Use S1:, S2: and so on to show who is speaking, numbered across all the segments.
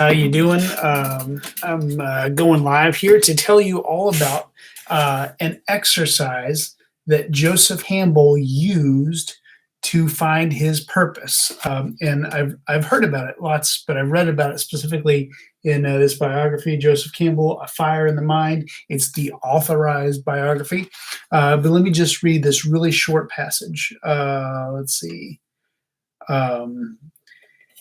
S1: How you doing? I'm going live here to tell you all about an exercise that Joseph Campbell used to find his purpose. And I've heard about it lots, but I've read about it specifically in this biography, Joseph Campbell, A Fire in the Mind. It's the authorized biography. But let me just read this really short passage. Let's see. Um,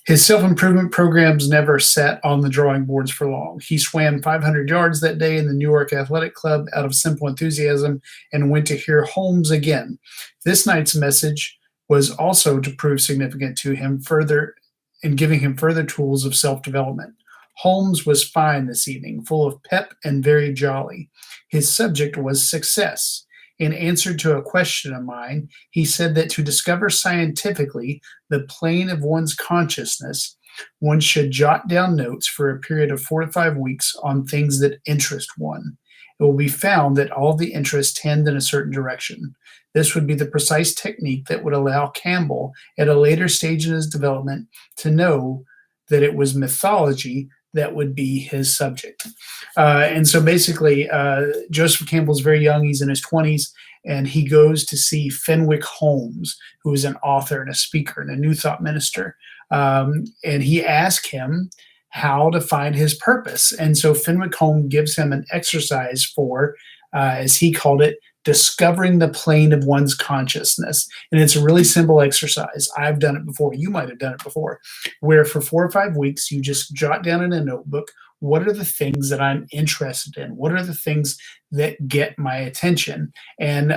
S1: His self-improvement programs never sat on the drawing boards for long. He swam 500 yards that day in the New York Athletic Club out of simple enthusiasm and went to hear Holmes again. This night's message was also to prove significant to him further in giving him further tools of self-development. Holmes was fine this evening, full of pep and very jolly. His subject was success. In answer to a question of mine, he said that to discover scientifically the plane of one's consciousness, one should jot down notes for a period of 4 to 5 weeks on things that interest one. It will be found that all the interests tend in a certain direction. This would be the precise technique that would allow Campbell, at a later stage in his development, to know that it was mythology that would be his subject. And so basically, Joseph Campbell's very young. He's in his 20s, and he goes to see Fenwick Holmes, who is an author and a speaker and a New Thought minister. And he asks him how to find his purpose. And so Fenwick Holmes gives him an exercise for, as he called it, discovering the plane of one's consciousness. And it's a really simple exercise. I've done it before. You might have done it before, where for 4 or 5 weeks, you just jot down in a notebook, what are the things that I'm interested in? What are the things that get my attention? And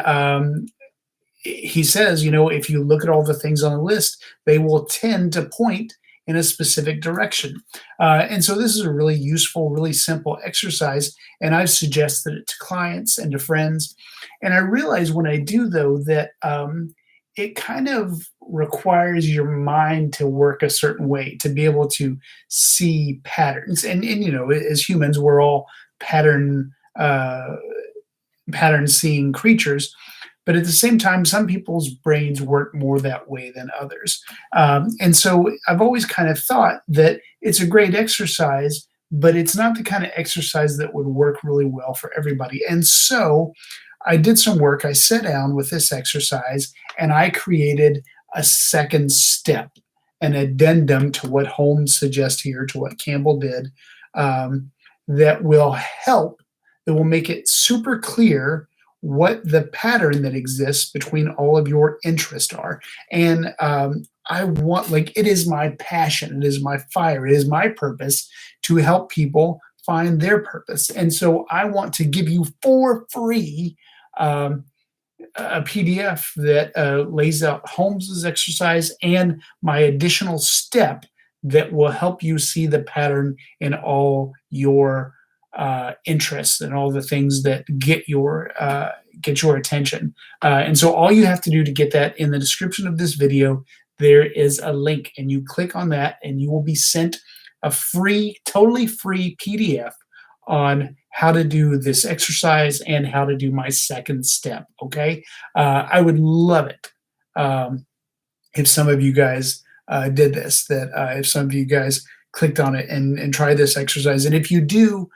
S1: he says, if you look at all the things on the list, they will tend to point in a specific direction. And so this is a really useful, really simple exercise, and I've suggested it to clients and to friends. And I realize when I do, though, that it kind of requires your mind to work a certain way to be able to see patterns. And as humans, we're all pattern seeing creatures. But at the same time, some people's brains work more that way than others. And so I've always kind of thought that it's a great exercise, but it's not the kind of exercise that would work really well for everybody. And so I did some work. I sat down with this exercise and I created a second step, an addendum to what Holmes suggests here, to what Campbell did, that will help, that will make it super clear what the pattern that exists between all of your interests are. And I want, it is my passion, it is my fire, it is my purpose to help people find their purpose. And so I want to give you for free a PDF that lays out Holmes's exercise and my additional step that will help you see the pattern in all your interests and all the things that get your attention. And so all you have to do to get that, in the description of this video, there is a link, and you click on that and you will be sent a free, totally free PDF on how to do this exercise and how to do my second step. Okay. I would love it if some of you guys did this, if some of you guys clicked on it and tried this exercise. And if you do,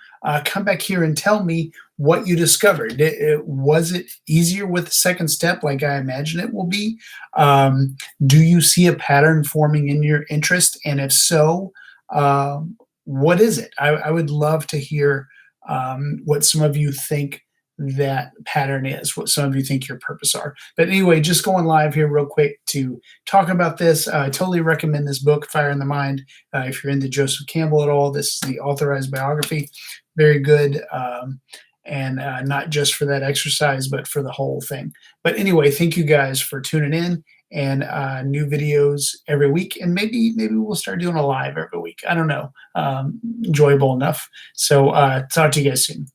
S1: come back here and tell me what you discovered. Was it easier with the second step like I imagine it will be? Do you see a pattern forming in your interest? And if so, what is it? I would love to hear what some of you think that pattern is, what some of you think your purpose are. But anyway, just going live here real quick to talk about this. I totally recommend this book, Fire in the Mind. If you're into Joseph Campbell at all, this is the authorized biography. Very good. And not just for that exercise, but for the whole thing. But anyway, thank you guys for tuning in, and new videos every week. And maybe we'll start doing a live every week. I don't know. Enjoyable enough. So talk to you guys soon.